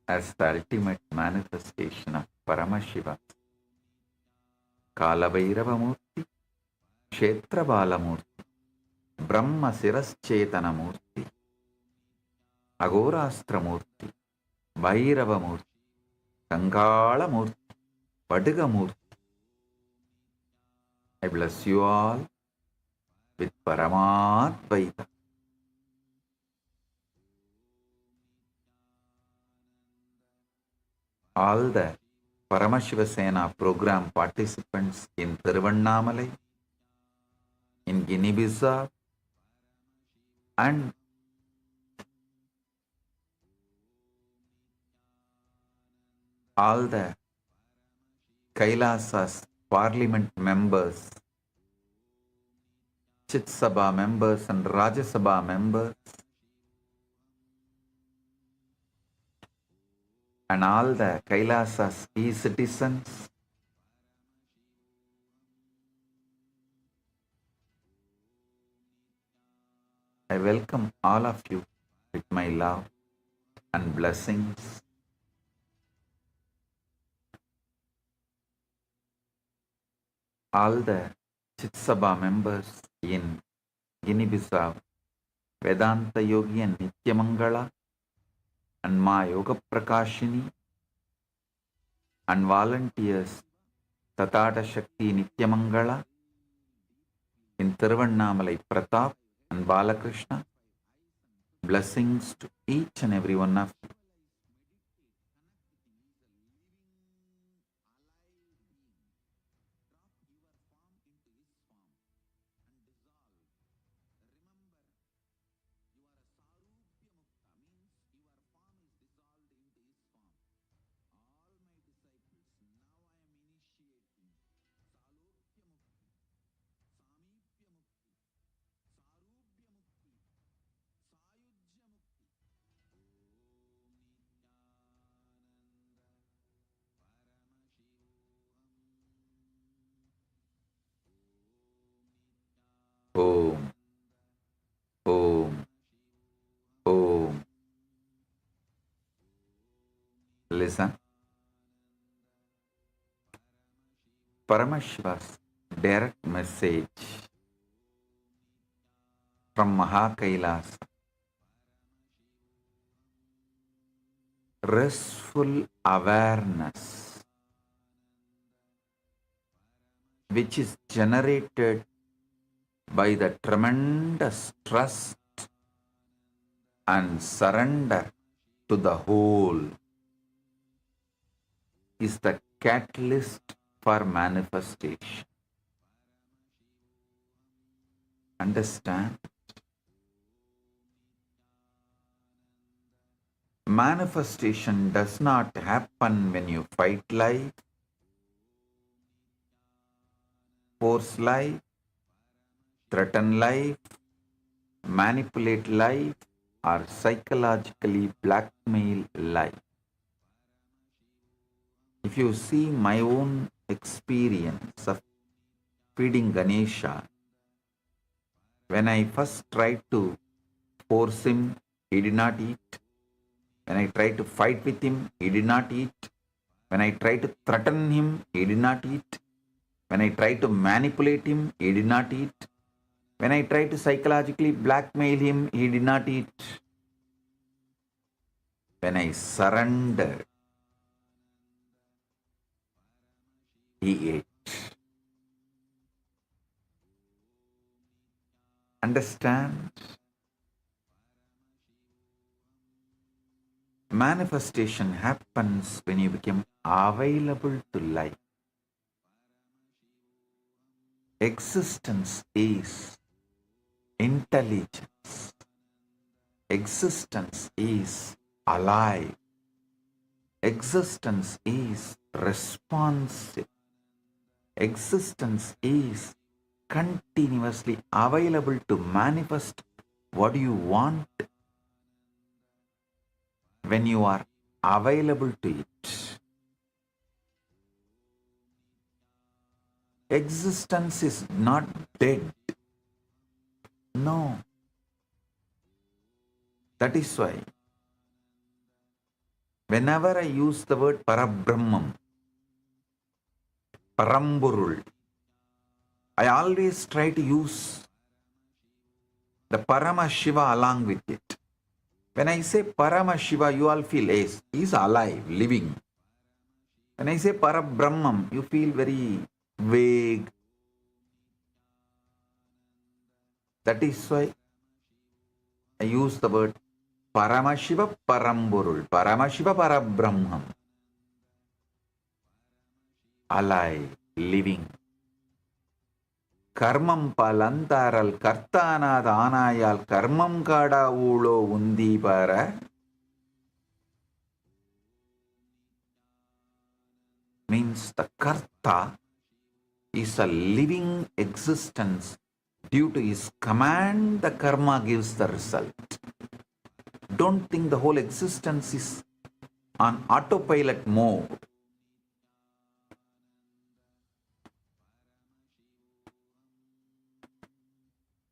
as the ultimate manifestation of Paramashiva, Kalabhairavamurti, Kshetrabalamurti, Brahma Siraschetanamurti, Agorastramurti, Bhairavamurti, Kangalamurti, Padigamurti. I bless you all with Paramadvaita. All the Paramashiva Sena program participants in Tiruvannamalai, in Guinea-Bissau, and all the Kailasas parliament members, Chit Sabha members and Rajya Sabha members, and all the Kailasas e-citizens, I welcome all of you with my love and blessings. All the Chit Sabha members in Guinea-Bissau, Vedanta Yogi and Nityamangala, and Ma Yoga Prakashini, and volunteers Tatata Shakti Nityamangala, in Tiruvannamalai Pratap and Balakrishna. Blessings to each and every one of you. Om, Om, Om. Listen. Paramashiva's direct message from Mahakailas. Restful awareness, which is generated by the tremendous trust and surrender to the whole, is the catalyst for manifestation. Understand? Manifestation does not happen when you fight life, force life, threaten life, manipulate life, or psychologically blackmail life. If you see my own experience of feeding Ganesha, when I first tried to force him, he did not eat. When I tried to fight with him, he did not eat. When I tried to threaten him, he did not eat. When I tried to manipulate him, he did not eat. When I tried to psychologically blackmail him, he did not eat. When I surrendered, he ate. Understand? Manifestation happens when you become available to life. Existence is intelligence. Existence is alive. Existence is responsive. Existence is continuously available to manifest what you want when you are available to it. Existence is not dead. No. That is why Whenever I use the word Parabrahmam, Paramburul, I always try to use the Paramashiva along with it. When I say Paramashiva, you all feel, yes, he's alive, living. When I say Parabrahmam, you feel very vague. That is why I use the word Paramashiva Paramburul, Paramashiva Parabrahmam. Alive, living. Karmam palantaral kartana danayal karmam kada ulo undi para means the karta is a living existence. Due to his command, the karma gives the result. Don't think the whole existence is on autopilot mode.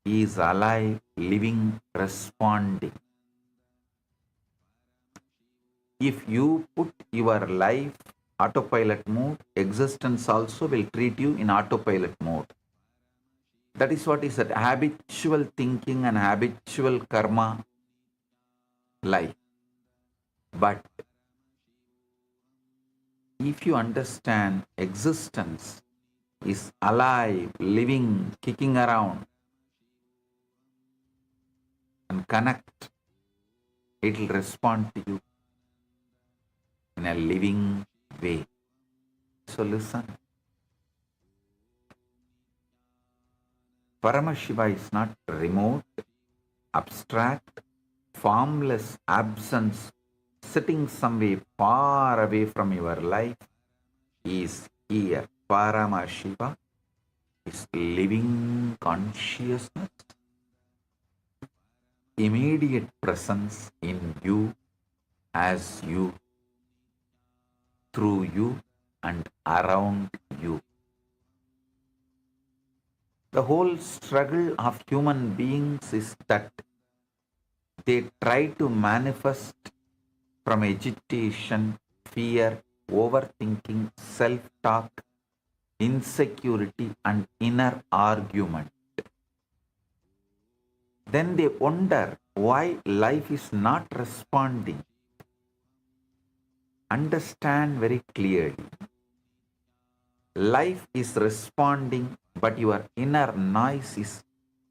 He is alive, living, responding. If you put your life autopilot mode, existence also will treat you in autopilot mode. That is what is that habitual thinking and habitual karma life. But if you understand existence is alive, living, kicking around, and connect, it will respond to you in a living way. So listen. Paramashiva is not remote, abstract, formless absence sitting somewhere far away from your life. He is here. Paramashiva is living consciousness, immediate presence in you, as you, through you, and around you. The whole struggle of human beings is that they try to manifest from agitation, fear, overthinking, self-talk, insecurity, and inner argument. Then they wonder why life is not responding. Understand very clearly. Life is responding, but your inner noise is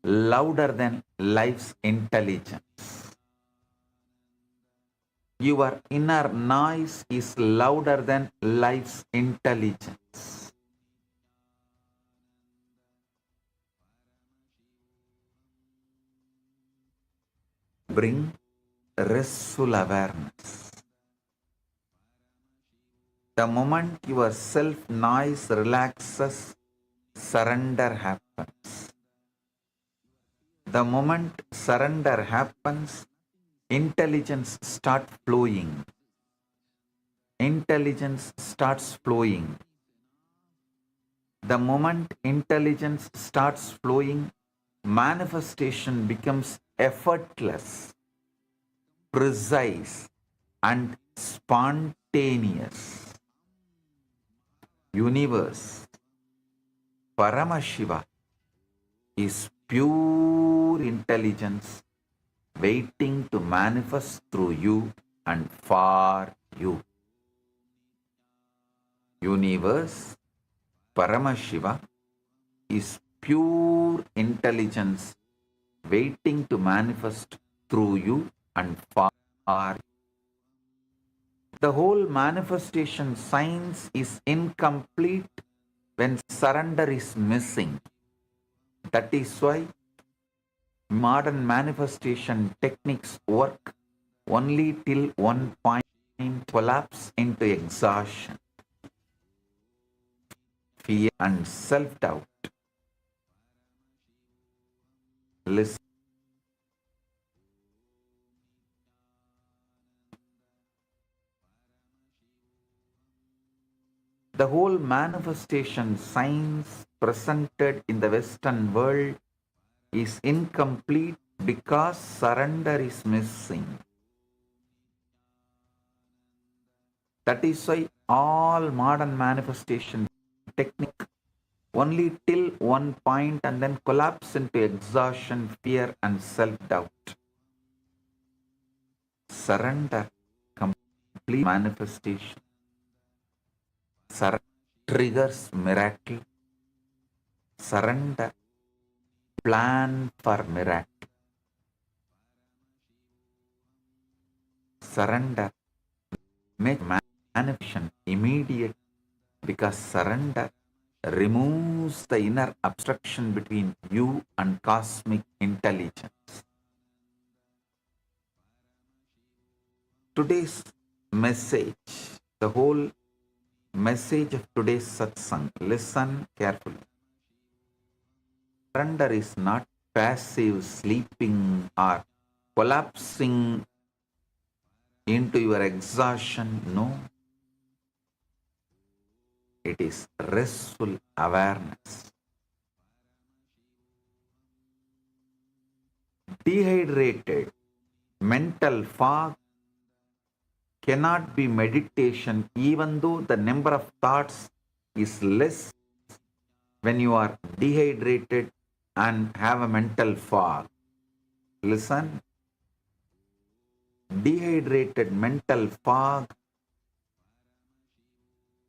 louder than life's intelligence. Your inner noise is louder than life's intelligence. Bring restful awareness. The moment your self-noise relaxes, surrender happens. The moment surrender happens, intelligence starts flowing. Intelligence starts flowing. The moment intelligence starts flowing, manifestation becomes effortless, precise, and spontaneous. Universe, Paramashiva, is pure intelligence waiting to manifest through you and for you. Universe, Paramashiva, is pure intelligence waiting to manifest through you and for you. The whole manifestation science is incomplete when surrender is missing. That is why modern manifestation techniques work only till one point, collapse into exhaustion, fear, and self-doubt. Listen. The whole manifestation science presented in the Western world is incomplete because surrender is missing. That is why all modern manifestation technique only till one point and then collapse into exhaustion, fear, and self-doubt. Surrender, complete manifestation. Surrender triggers miracle. Surrender, plan for miracle. Surrender, make manifestation immediate, because surrender removes the inner obstruction between you and cosmic intelligence. Today's message, the whole message of today's satsang, listen carefully. Surrender is not passive sleeping or collapsing into your exhaustion. No, it is restful awareness. Dehydrated mental fog cannot be meditation, even though the number of thoughts is less when you are dehydrated and have a mental fog. Listen, dehydrated mental fog,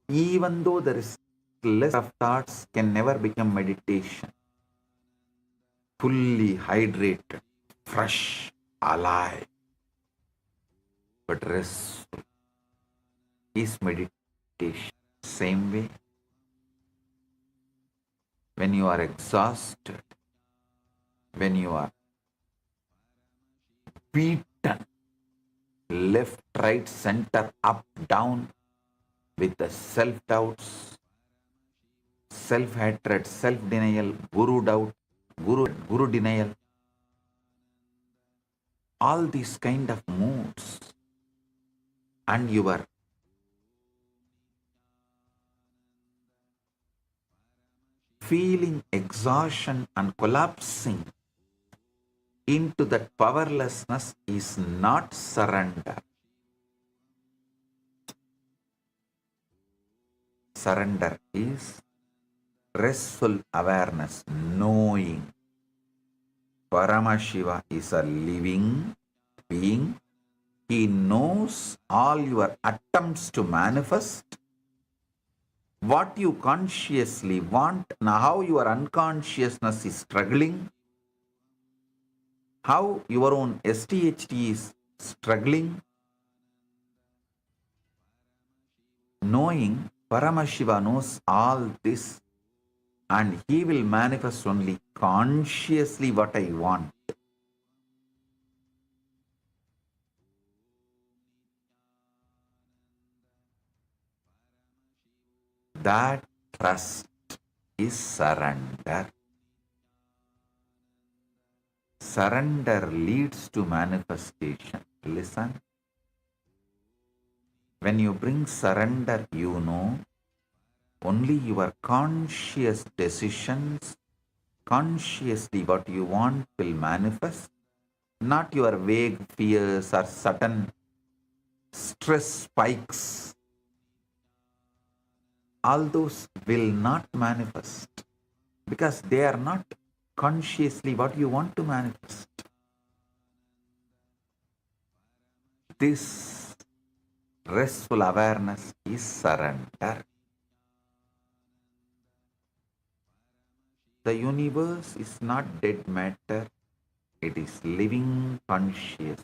even though there is less of thoughts, can never become meditation. Fully hydrated, fresh, alive, but restful is meditation. Same way, when you are exhausted, when you are beaten, left, right, center, up, down, with the self-doubts, self-hatred, self-denial, guru doubt, guru denial, all these kind of moods, and you are feeling exhaustion and collapsing into that powerlessness, is not surrender. Surrender is restful awareness, knowing Paramashiva is a living being. He knows all your attempts to manifest, what you consciously want, and how your unconsciousness is struggling, how your own STHT is struggling. Knowing Paramashiva knows all this, and he will manifest only consciously what I want. That trust is surrender. Surrender leads to manifestation. Listen. When you bring surrender, you know only your conscious decisions, consciously what you want will manifest, not your vague fears or sudden stress spikes. All those will not manifest because they are not consciously what you want to manifest. This restful awareness is surrender. The universe is not dead matter, it is living conscious.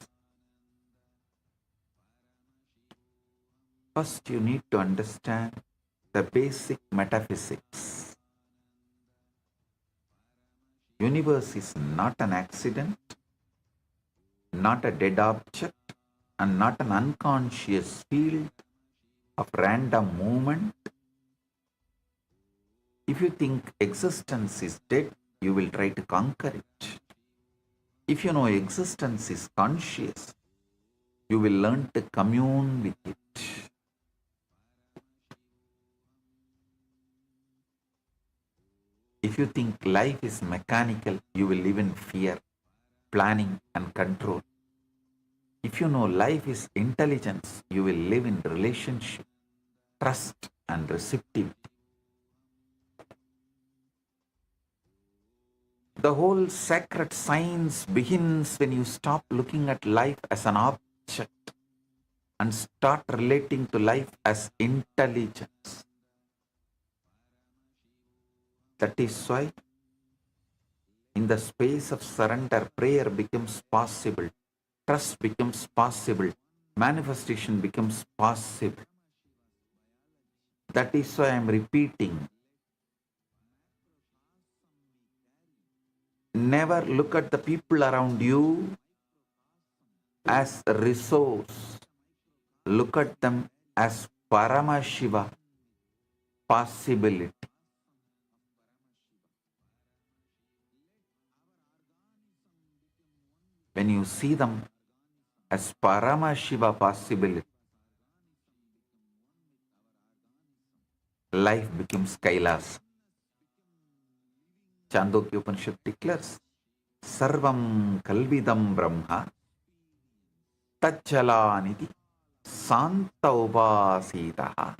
First, you need to understand the basic metaphysics. Universe is not an accident, not a dead object, and not an unconscious field of random movement. If you think existence is dead, you will try to conquer it. If you know existence is conscious, you will learn to commune with it. If you think life is mechanical, you will live in fear, planning, and control. If you know life is intelligence, you will live in relationship, trust and receptivity. The whole sacred science begins when you stop looking at life as an object and start relating to life as intelligence. That is why in the space of surrender, prayer becomes possible, trust becomes possible, manifestation becomes possible. That is why I am repeating, never look at the people around you as a resource. Look at them as Paramashiva, possibility. When you see them as Paramashiva possibility, life becomes Kailas. Chandogya Upanishad declares, Sarvam Kalvidam Brahma Tacchalaniti Santa Upasitaha.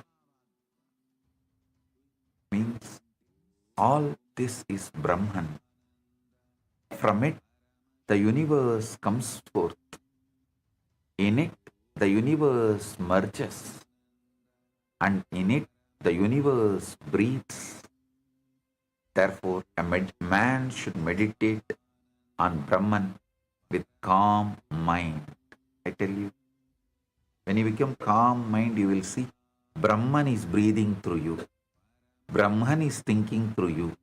Means all this is Brahman. From it, the universe comes forth. In it, the universe merges. And in it, the universe breathes. Therefore, a man should meditate on Brahman with calm mind. I tell you, when you become calm mind, you will see Brahman is breathing through you. Brahman is thinking through you.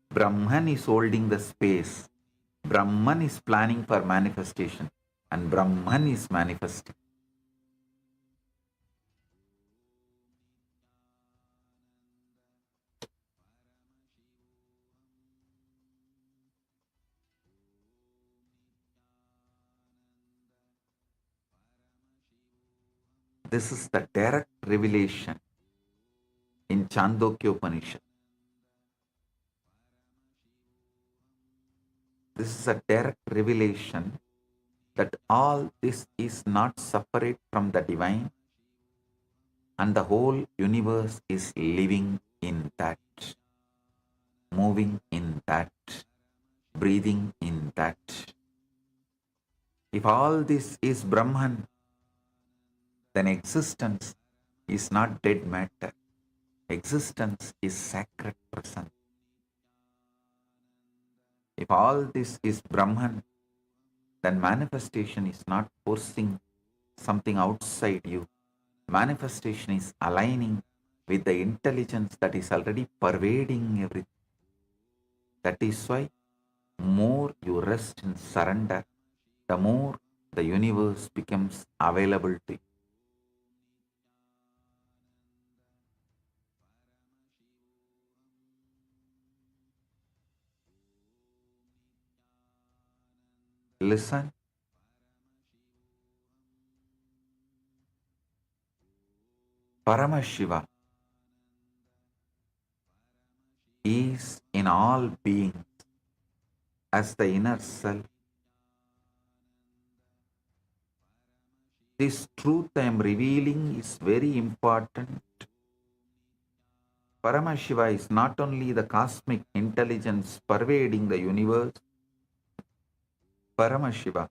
Brahman is holding the space. Brahman is planning for manifestation. And Brahman is manifesting. This is the direct revelation in Chandogya Upanishad. This is a direct revelation that all this is not separate from the divine and the whole universe is living in that, moving in that, breathing in that. If all this is Brahman, then existence is not dead matter. Existence is sacred presence. If all this is Brahman, then manifestation is not forcing something outside you. Manifestation is aligning with the intelligence that is already pervading everything. That is why more you rest in surrender, the more the universe becomes available to you. Listen. Paramashiva is in all beings as the inner self. This truth I am revealing is very important. Paramashiva is not only the cosmic intelligence pervading the universe. Paramashiva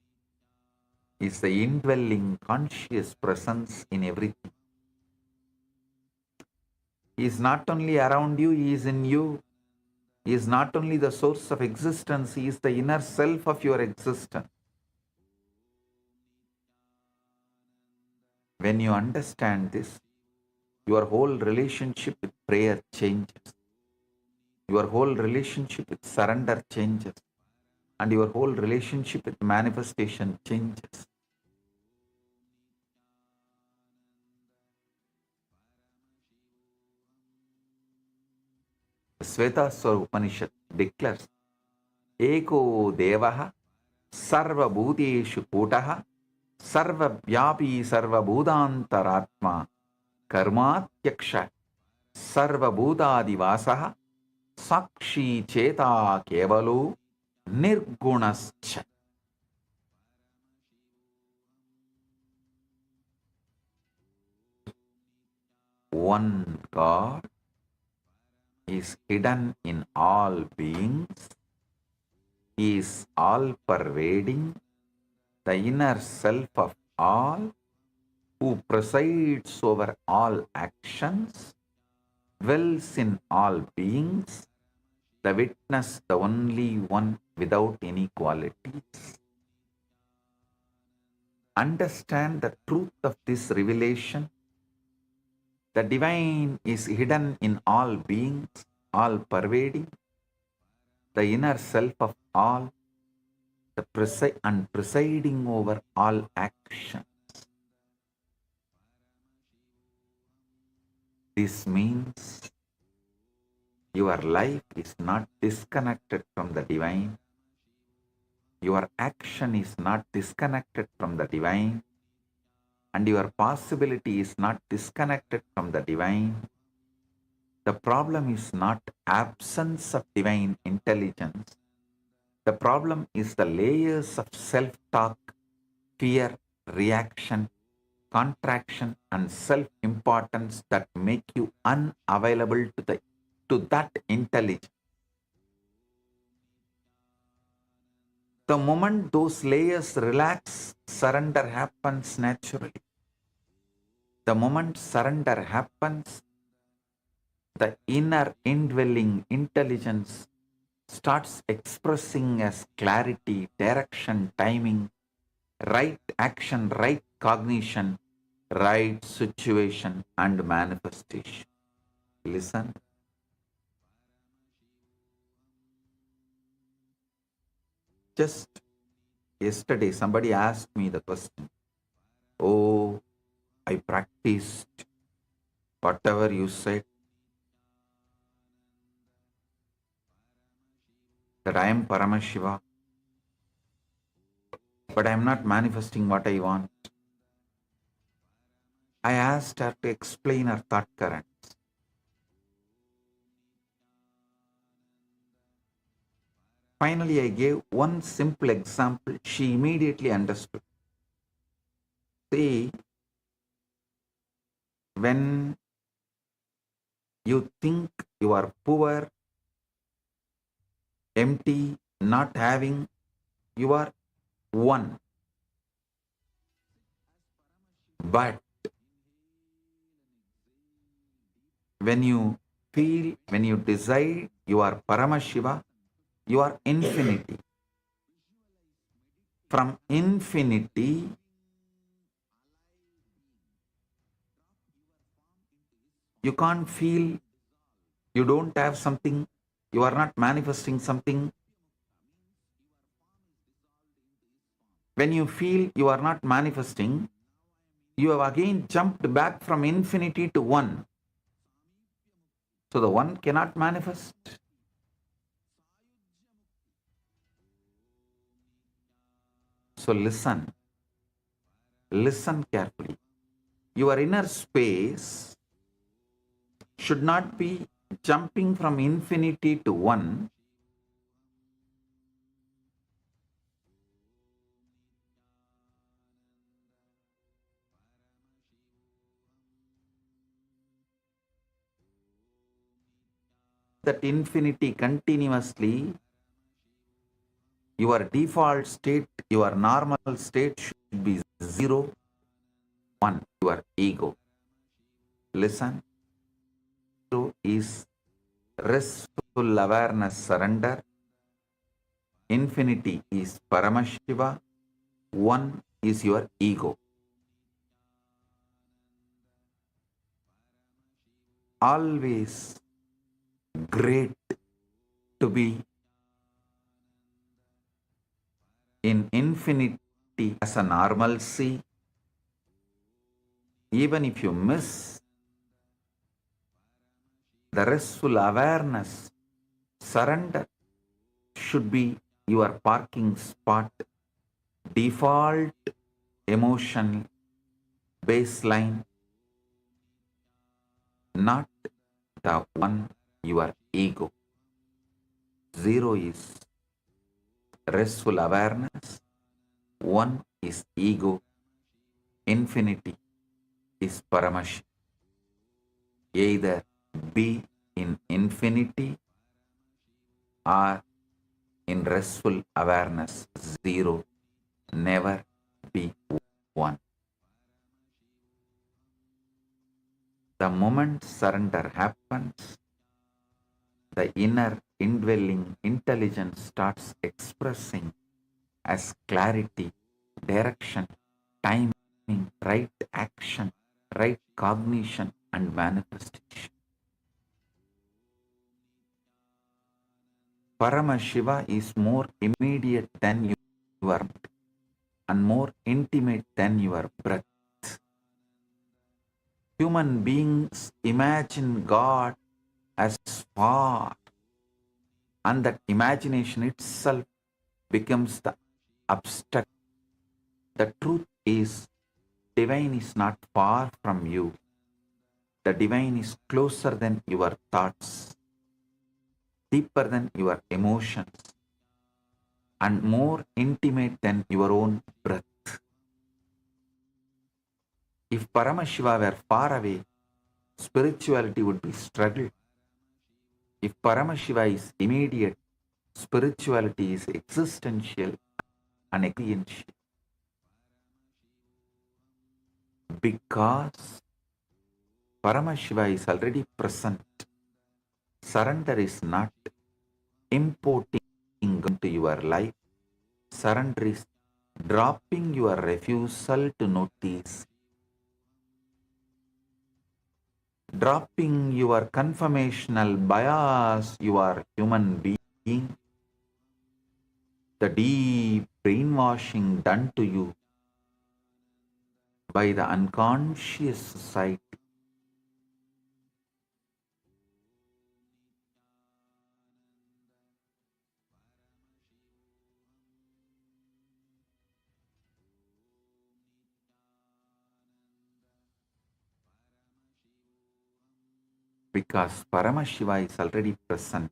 is the indwelling conscious presence in everything. He is not only around you, he is in you. He is not only the source of existence, he is the inner self of your existence. When you understand this, your whole relationship with prayer changes. Your whole relationship with surrender changes. And your whole relationship with manifestation changes. SITAARRE Upanishad declares, Eko Devaha Sarva Bhuteshu Kutaha Sarva Vyapi Sarva Bhudantaratma Karmatyaksha Sarva Bhutadivasaha Sakshi Cheta Kevalu Nirgunascha. one God is hidden in all beings. He is all-pervading, the inner self of all, who presides over all actions, dwells in all beings, the witness, the only one without inequalities. Understand the truth of this revelation. The divine is hidden in all beings, all pervading, the inner self of all, and presiding over all action. This means your life is not disconnected from the divine. Your action is not disconnected from the divine. And your possibility is not disconnected from the divine. The problem is not absence of divine intelligence. The problem is the layers of self-talk, fear, reaction, contraction, and self-importance that make you unavailable to that intelligence. The moment those layers relax, surrender happens naturally. The moment surrender happens, the inner indwelling intelligence starts expressing as clarity, direction, timing, right action, right cognition, right situation, and manifestation. Listen. Just yesterday, somebody asked me the question, oh, I practiced whatever you said, that I am Paramashiva, but I am not manifesting what I want. I asked her to explain her thought currents. Finally, I gave one simple example. She immediately understood. See, when you think you are poor, empty, not having, you are one. But when you feel, when you decide you are Paramashiva, you are infinity. From infinity, you can't feel, you don't have something, you are not manifesting something. When you feel you are not manifesting, you have again jumped back from infinity to one. So the one cannot manifest. So listen carefully. Your inner space should not be jumping from infinity to one. That infinity continuously, your default state, your normal state should be 0, 1, your ego. Listen. 0 is restful awareness, surrender. Infinity is Paramashiva. 1 is your ego. Always great to be in infinity as a normalcy. Even if you miss the restful awareness, surrender should be your parking spot, default emotion baseline, not the one, your ego. 0 is restful awareness, 1 is ego, infinity is Paramashiva. either be in infinity or in restful awareness, zero, never be one. The moment surrender happens, the inner indwelling intelligence starts expressing as clarity, direction, timing, right action, right cognition, and manifestation. Paramashiva is more immediate than your and more intimate than your breath. Human beings imagine God as far, and that imagination itself becomes the abstract. The truth is, divine is not far from you. The divine is closer than your thoughts, deeper than your emotions, and more intimate than your own breath. If Paramashiva were far away, spirituality would be struggle. If Paramashiva is immediate, spirituality is existential and experiential. Because Paramashiva is already present, surrender is not importing into your life. Surrender is dropping your refusal to notice, dropping your conformational bias, you are human being, the deep brainwashing done to you by the unconscious society. Because Paramashiva is already present.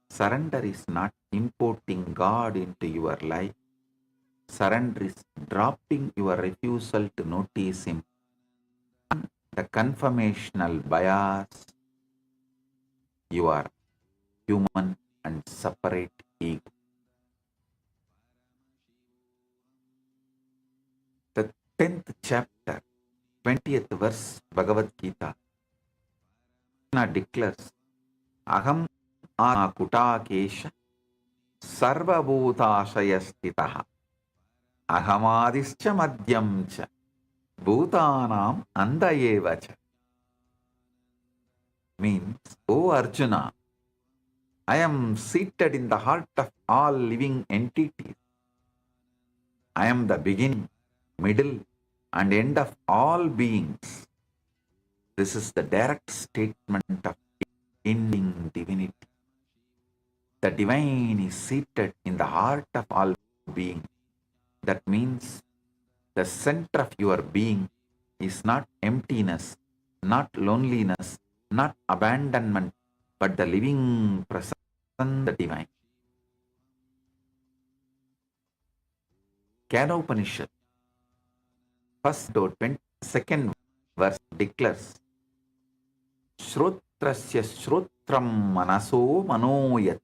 Surrender is not importing God into your life. Surrender is dropping your refusal to notice Him. The conformational bias, you are human and separate ego. The 10th chapter, 20th verse, Bhagavad Gita, Krishna declares, Aham kutakesha sarva bhutashaya stitaha ahamadischa madhyamcha bhutanam andayevacha. Means, O Arjuna, I am seated in the heart of all living entities. I am the beginning, middle, and end of all beings. This is the direct statement of ending divinity. The divine is seated in the heart of all beings. That means the center of your being is not emptiness, not loneliness, not abandonment, but the living presence, the divine. Upanishad, first to 22nd verse declares, Shrotrasya shrotram manaso manoyat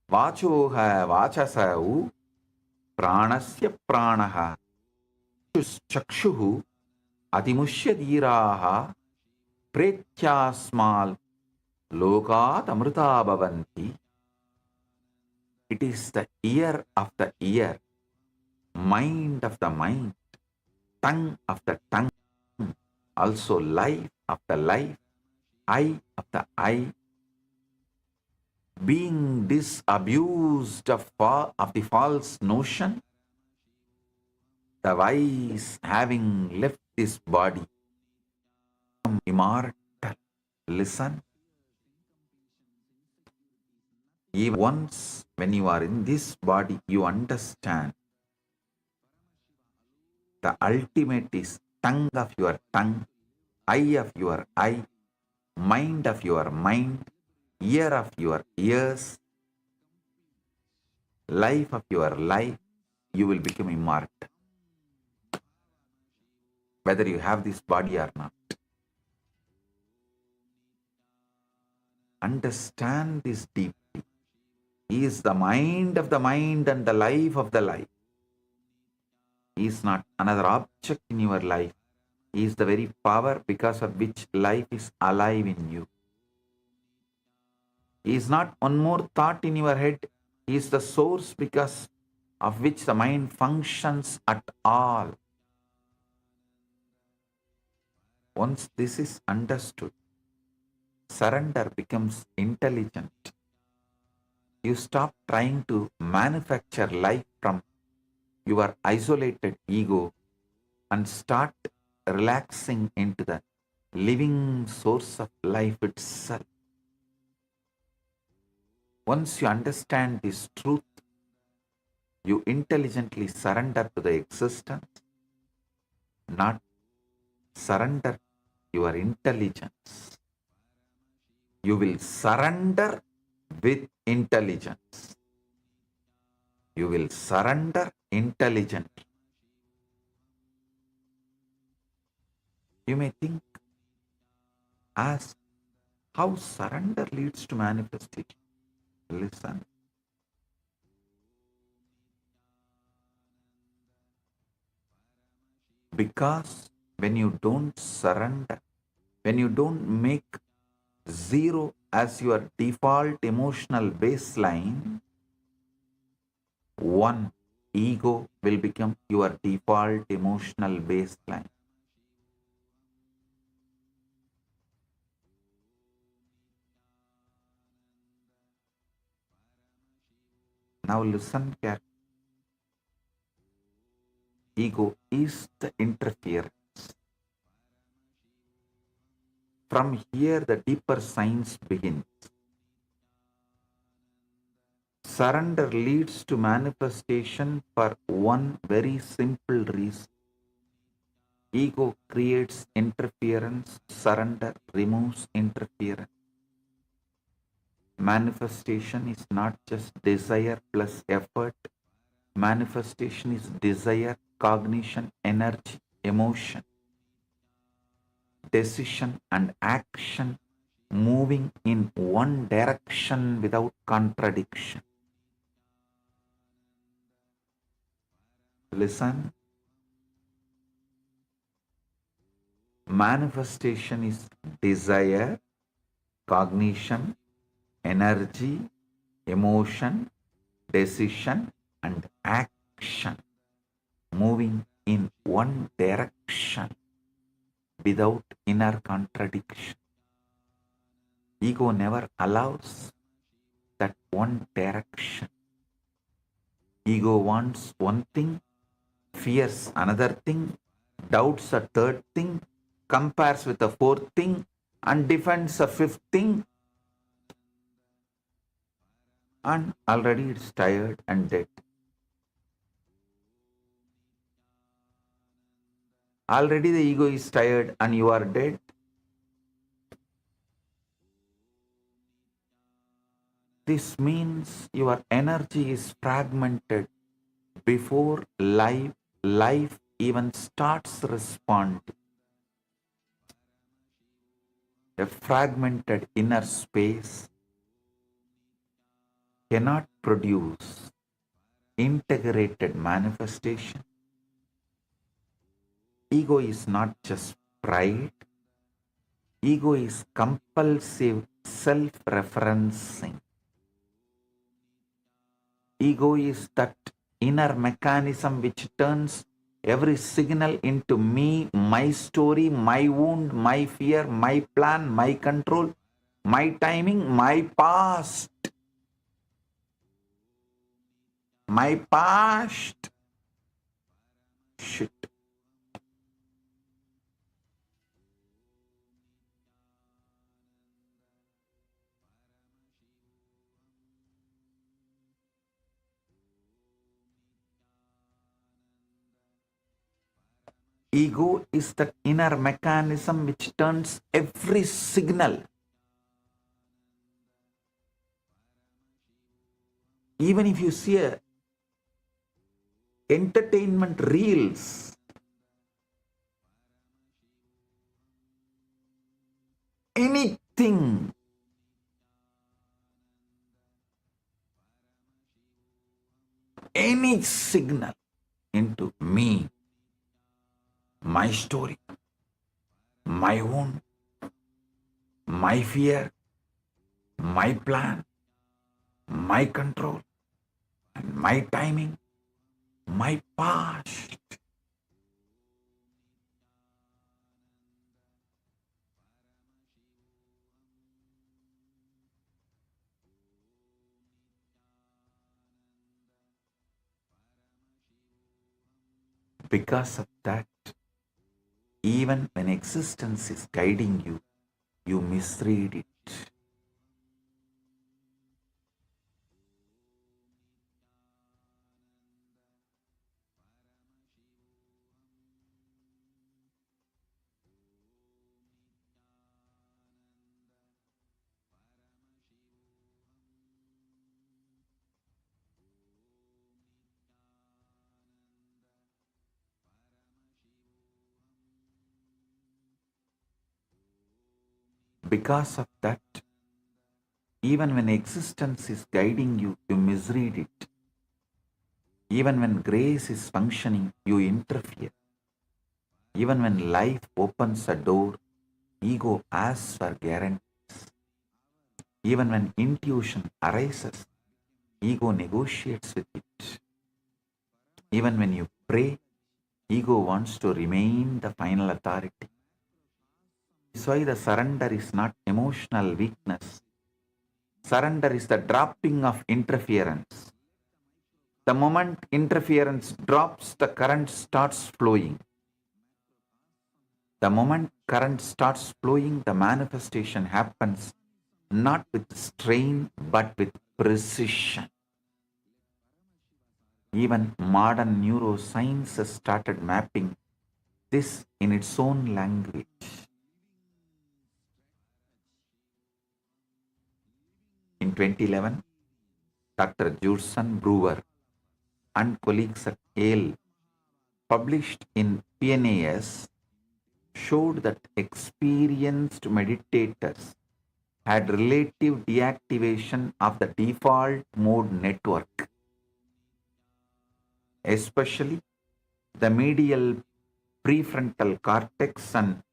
vachoha vachasau pranasya pranaha chakshuhu adimushya dhiraha pretyasmal lokat amrita bhavanti. It is the ear of the ear, mind of the mind, tongue of the tongue, also life of the life, eye of the eye, being disabused of the false notion, the wise having left this body, immortal. Listen, even once when you are in this body, you understand the ultimate is tongue of your tongue, eye of your eye, mind of your mind, ear of your ears, life of your life. You will become immortal, whether you have this body or not. Understand this deeply. He is the mind of the mind and the life of the life. He is not another object in your life. He is the very power because of which life is alive in you. He is not one more thought in your head. He is the source because of which the mind functions at all. Once this is understood, surrender becomes intelligent. You stop trying to manufacture life from your isolated ego and start relaxing into the living source of life itself. Once you understand this truth, you intelligently surrender to the existence, not surrender your intelligence. You will surrender with intelligence. You will surrender intelligently. You may think, ask, how surrender leads to manifestation? Listen. Because when you don't surrender, when you don't make zero as your default emotional baseline, one, ego will become your default emotional baseline. Now listen carefully. Ego is the interference. From here the deeper science begins. Surrender leads to manifestation for one very simple reason. Ego creates interference, surrender removes interference. Manifestation is not just desire plus effort. Manifestation is desire, cognition, energy, emotion, decision and action moving in one direction without contradiction. Listen. Manifestation is desire, cognition, energy, emotion, decision and action moving in one direction without inner contradiction. Ego never allows that one direction. Ego wants one thing, fears another thing, doubts a third thing, compares with a fourth thing, and defends a fifth thing, and already it's tired and dead. Already the ego is tired and you are dead. This means your energy is fragmented before life even starts responding. A fragmented inner space cannot produce integrated manifestation. Ego is not just pride. Ego is compulsive self-referencing. Ego is that inner mechanism which turns every signal into me, my story, my wound, my fear, my plan, my control, my timing, my past. My past. Shit. Ego is that inner mechanism which turns every signal. Even if you see entertainment reels, anything any signal into me, my story, my own, my fear, my plan, my control, and my timing, my past. Because of that, even when existence is guiding you, you misread it. Because of that, even when existence is guiding you, you misread it. Even when grace is functioning, you interfere. Even when life opens a door, ego asks for guarantees. Even when intuition arises, ego negotiates with it. Even when you pray, ego wants to remain the final authority. That's why the surrender is not emotional weakness. Surrender is the dropping of interference. The moment interference drops, the current starts flowing. The moment current starts flowing, the manifestation happens not with strain but with precision. Even modern neuroscience has started mapping this in its own language. In 2011, Dr. Judson Brewer and colleagues at Yale published in PNAS showed that experienced meditators had relative deactivation of the default mode network, especially the medial prefrontal cortex and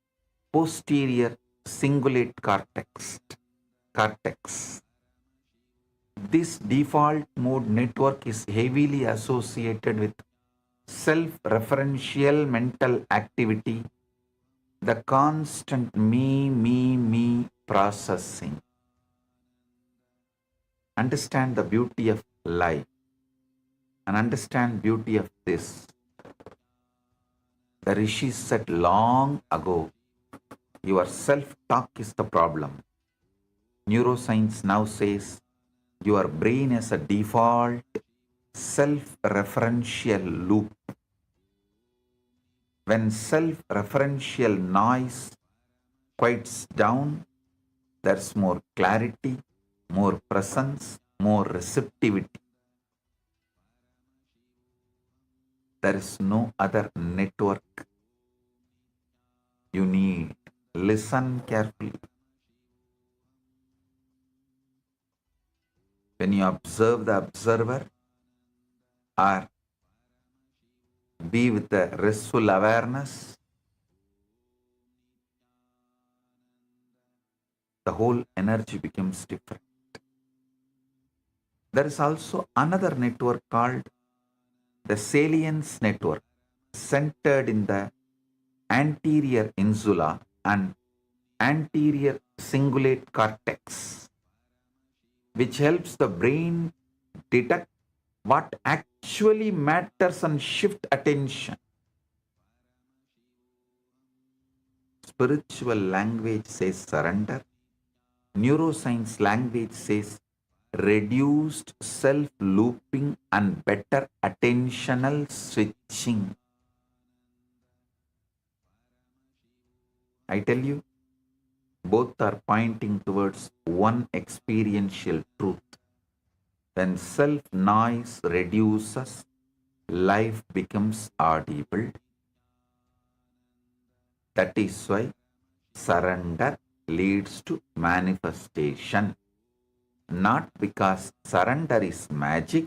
posterior cingulate cortex. This default mode network is heavily associated with self-referential mental activity, the constant me processing. Understand the beauty of life and understand beauty of this. The rishis said long ago, your self-talk is the problem. Neuroscience now says your brain is a default self-referential loop. When self-referential noise quiets down, there's more clarity, more presence, more receptivity. There is no other network you need. Listen carefully. When you observe the observer or be with the restful awareness, the whole energy becomes different. There is also another network called the salience network, centered in the anterior insula and anterior cingulate cortex, which helps the brain detect what actually matters and shift attention. Spiritual language says surrender. Neuroscience language says reduced self-looping and better attentional switching. I tell you, both are pointing towards one experiential truth. When self-noise reduces, life becomes audible. That is why surrender leads to manifestation. Not because surrender is magic,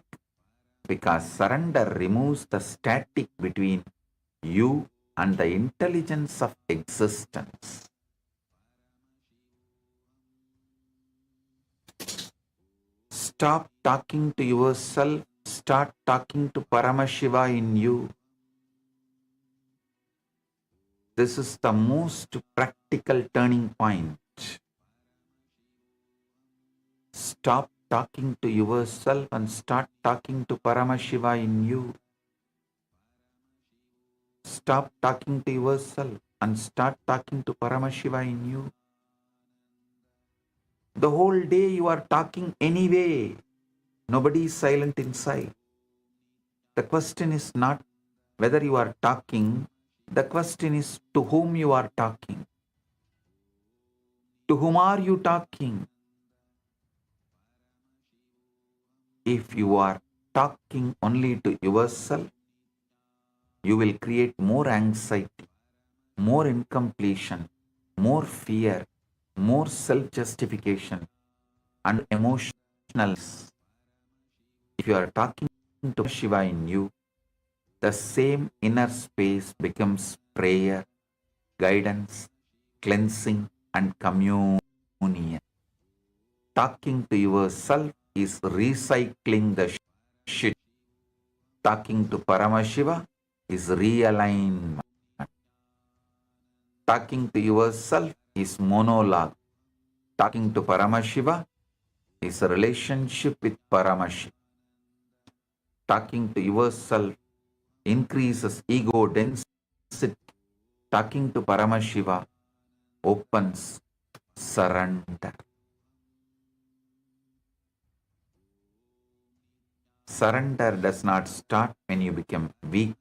because surrender removes the static between you and the intelligence of existence. Stop talking to yourself, start talking to Paramashiva in you. This is the most practical turning point. Stop talking to yourself and start talking to Paramashiva in you. Stop talking to yourself and start talking to Paramashiva in you. The whole day you are talking anyway. Nobody is silent inside. The question is not whether you are talking. The question is to whom you are talking. To whom are you talking? If you are talking only to yourself, you will create more anxiety, more incompletion, more fear, more self-justification, and emotional. If you are talking to Shiva in you, the same inner space becomes prayer, guidance, cleansing, and communion. Talking to yourself is recycling the shit. Talking to Paramashiva is realignment. Talking to yourself is monologue. Talking to Paramashiva is a relationship with Paramashiva. Talking to yourself increases ego density. Talking to Paramashiva opens surrender. Surrender does not start when you become weak.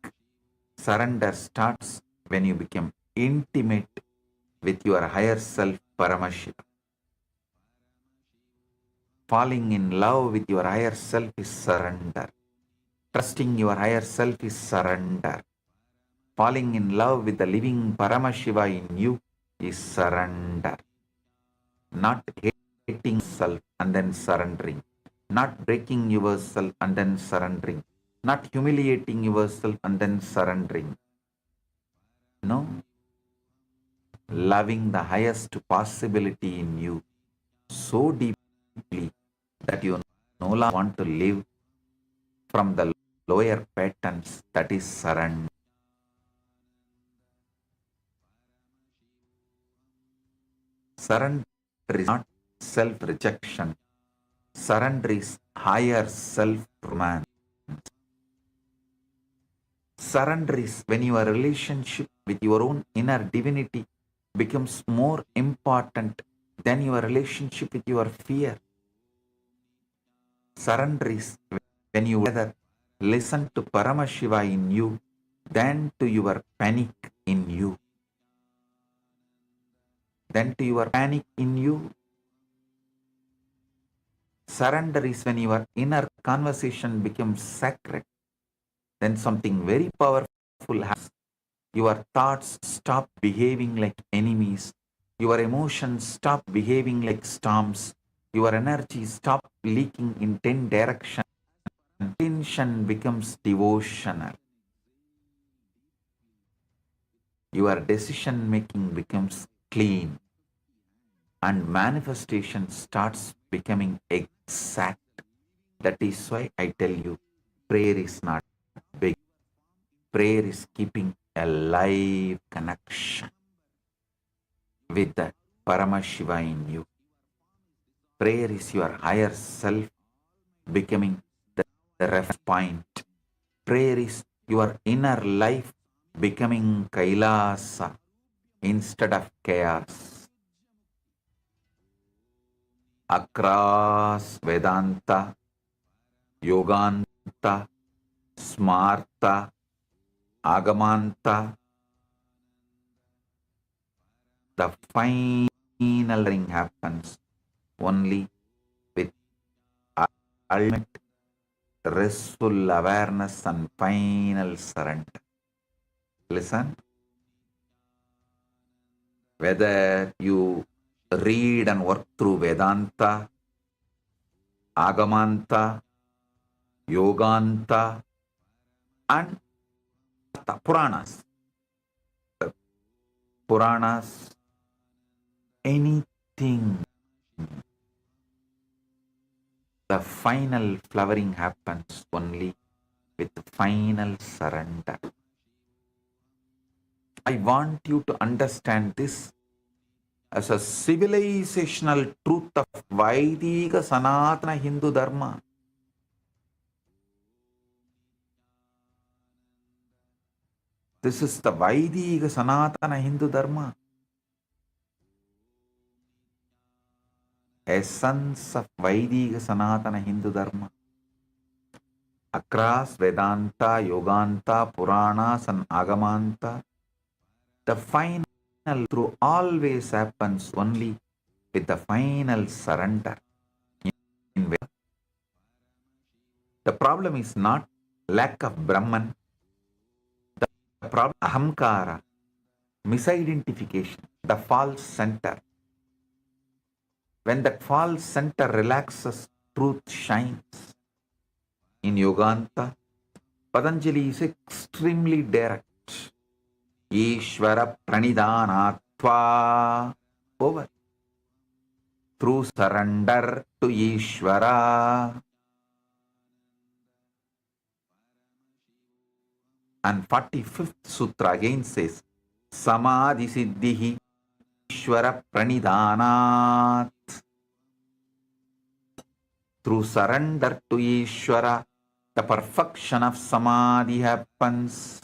Surrender starts when you become intimate with your higher self, Paramashiva. Falling in love with your higher self is surrender. Trusting your higher self is surrender. Falling in love with the living Paramashiva in you is surrender. Not hating self and then surrendering. Not breaking yourself and then surrendering. Not humiliating yourself and then surrendering. No. Loving the highest possibility in you so deeply that you no longer want to live from the lower patterns, that is surrender. Surrender is not self-rejection. Surrender is higher self-romance. Surrender is when your relationship with your own inner divinity becomes more important than your relationship with your fear. Surrender is when you rather listen to Paramashiva in you than to your panic in you. Than to your panic in you. Surrender is when your inner conversation becomes sacred. Then something very powerful happens. Your thoughts stop behaving like enemies. Your emotions stop behaving like storms. Your energy stop leaking in 10 directions. Attention becomes devotional. Your decision making becomes clean. And manifestation starts becoming exact. That is why I tell you, prayer is not big. Prayer is keeping a live connection with the Paramashiva in you. Prayer is your higher self becoming the reference point. Prayer is your inner life becoming Kailasa instead of chaos. Across Vedanta, Yoganta, Smarta, Agamanta, the final ring happens only with ultimate restful awareness and final surrender. Listen, whether you read and work through Vedanta, Agamanta, Yoganta, and Puranas. The Puranas, anything. The final flowering happens only with final surrender. I want you to understand this as a civilizational truth of Vedic Sanatana Hindu Dharma. This is the Vedic Sanatana Hindu Dharma. Essence of Vedic Sanatana Hindu Dharma. Across Vedanta, Yoganta, Puranas and Agamanta, the final truth always happens only with the final surrender. The problem is not lack of Brahman. The problem is ahamkara, misidentification, the false center. When that false center relaxes, truth shines. In Yoganta, Patanjali is extremely direct. Ishvara pranidhanatva. Over. Through surrender to Ishvara. And 45th Sutra again says, Samadhi Siddhihi Ishvara Pranidhanat. Through surrender to Ishvara, the perfection of Samadhi happens.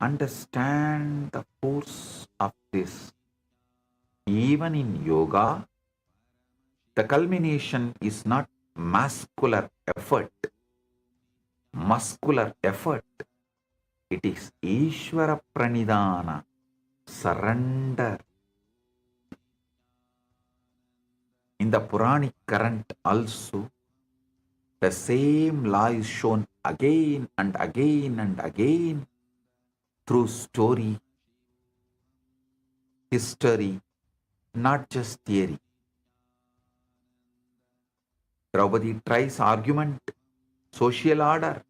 Understand the force of this. Even in yoga, the culmination is not muscular effort. It is Ishvara Pranidhana, surrender. In the Puranic current also, the same law is shown again and again and again through story, history, not just theory. Draupadi tries argument, social order,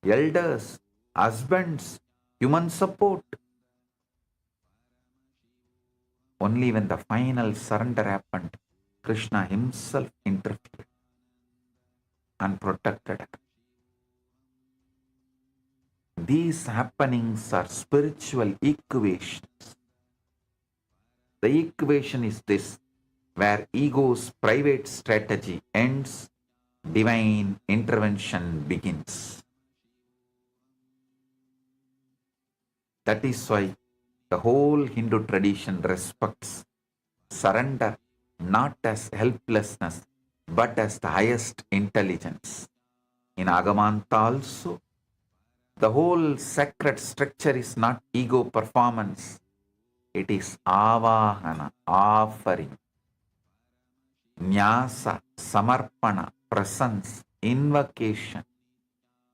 elders, husbands, human support. Only when the final surrender happened, Krishna himself interfered and protected her. These happenings are spiritual equations. The equation is this, where ego's private strategy ends, divine intervention begins. That is why the whole Hindu tradition respects surrender not as helplessness, but as the highest intelligence. In Agamanta also, the whole sacred structure is not ego performance. It is avahana, offering, nyasa, samarpana, presence, invocation,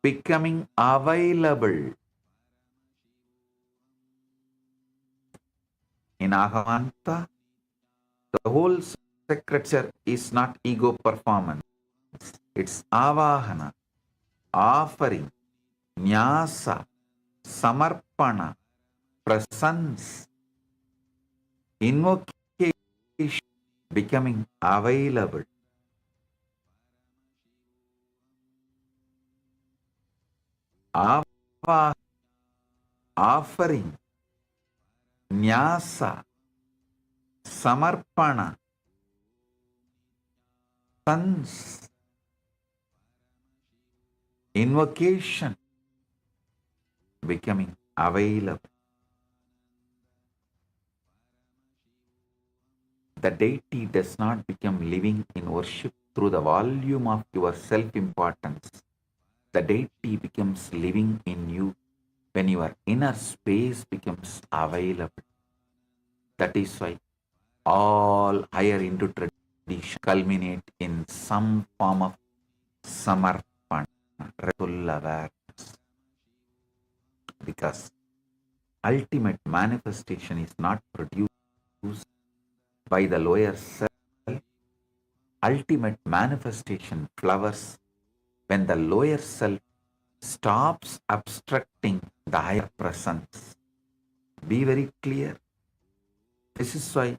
becoming available. In Agamanta, the whole structure is not ego performance. It's avahana, offering, nyasa, samarpana, presence, invocation, becoming available. Offering, nyasa, samarpana, presence, invocation, becoming available. The deity does not become living in worship through the volume of your self-importance. The deity becomes living in you when your inner space becomes available. That is why all higher Hindu traditions culminate in some form of samarpana, full awareness. Because ultimate manifestation is not produced by the lower self. Ultimate manifestation flowers when the lower self stops obstructing the higher presence. Be very clear. This is why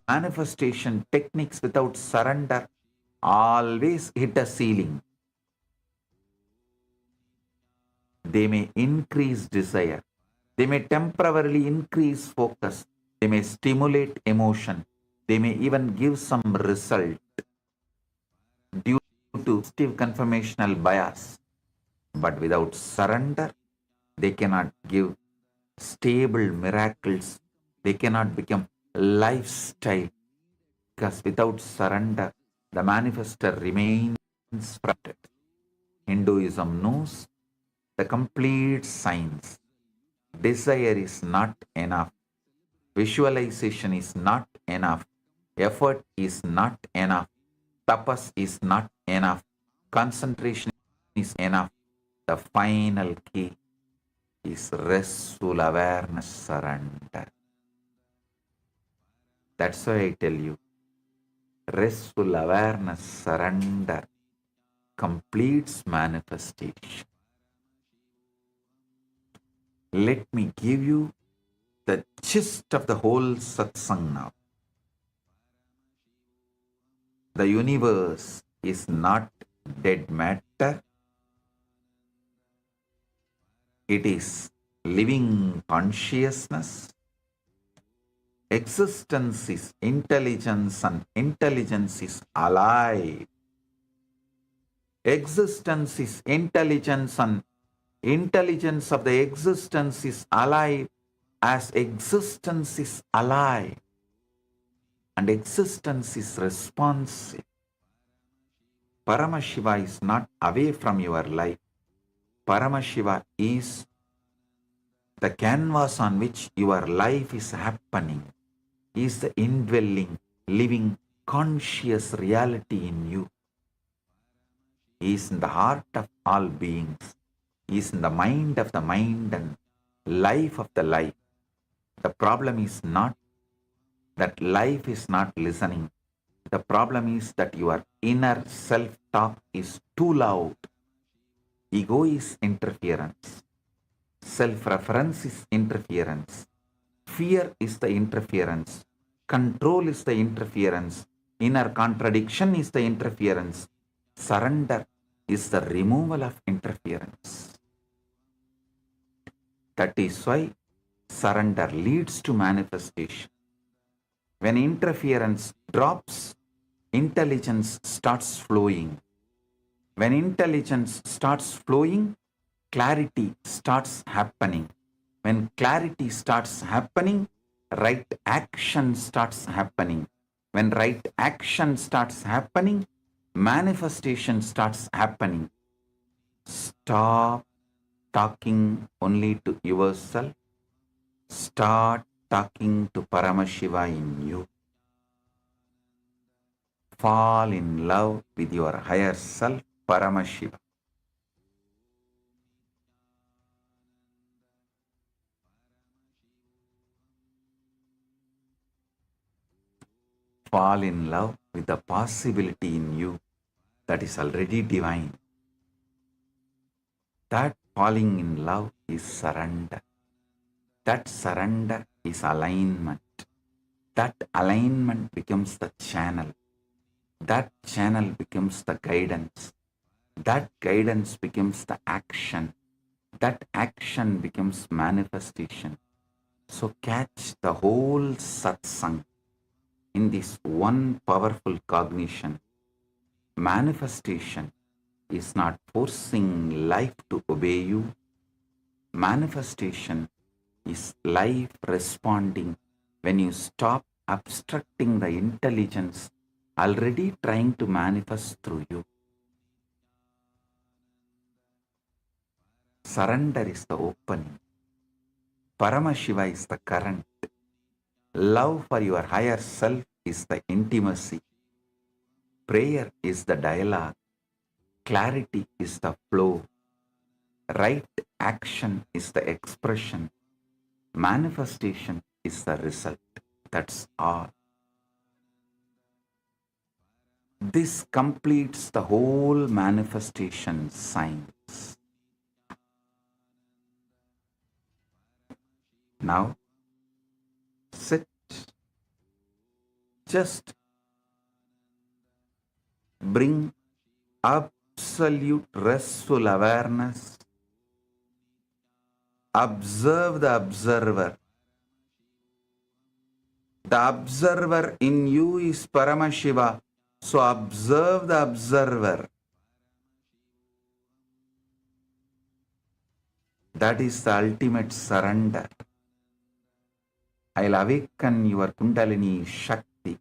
manifestation techniques without surrender always hit a ceiling. They may increase desire. They may temporarily increase focus. They may stimulate emotion. They may even give some result due to positive conformational bias. But without surrender, they cannot give stable miracles. They cannot become lifestyle, because without surrender, the manifester remains fragmented. Hinduism knows the complete science. Desire is not enough. Visualization is not enough. Effort is not enough. Tapas is not enough. Concentration is enough. The final key is restful awareness, surrender. That's why I tell you, restful awareness, surrender completes manifestation. Let me give you the gist of the whole satsang now. The universe is not dead matter. It is living consciousness. Existence is intelligence, and intelligence is alive. Existence is intelligence, and intelligence of the existence is alive as existence is alive. And existence is responsive. Paramashiva is not away from your life. Paramashiva is the canvas on which your life is happening, is the indwelling, living, conscious reality in you. He is in the heart of all beings. He is in the mind of the mind and life of the life. The problem is not that life is not listening. The problem is that your inner self-talk is too loud. Ego is interference. Self-reference is interference. Fear is the interference. Control is the interference. Inner contradiction is the interference. Surrender is the removal of interference. That is why surrender leads to manifestation. When interference drops, intelligence starts flowing. When intelligence starts flowing, clarity starts happening. When clarity starts happening, right action starts happening. When right action starts happening, manifestation starts happening. Stop talking only to yourself. Start talking to Paramashiva in you. Fall in love with your higher self, Paramashiva. Fall in love with the possibility in you that is already divine. That falling in love is surrender. That surrender is alignment. That alignment becomes the channel. That channel becomes the guidance. That guidance becomes the action. That action becomes manifestation. So catch the whole satsang in this one powerful cognition. Manifestation is not forcing life to obey you. Manifestation is life responding when you stop obstructing the intelligence already trying to manifest through you. Surrender is the opening. Paramashiva is the current. Love for your higher self is the intimacy. Prayer is the dialogue. Clarity is the flow. Right action is the expression. Manifestation is the result. That's all. This completes the whole manifestation science. Now, sit. Just bring absolute restful awareness. Observe the observer. The observer in you is Paramashiva. So observe the observer. That is the ultimate surrender. I'll awaken your Kundalini Shakti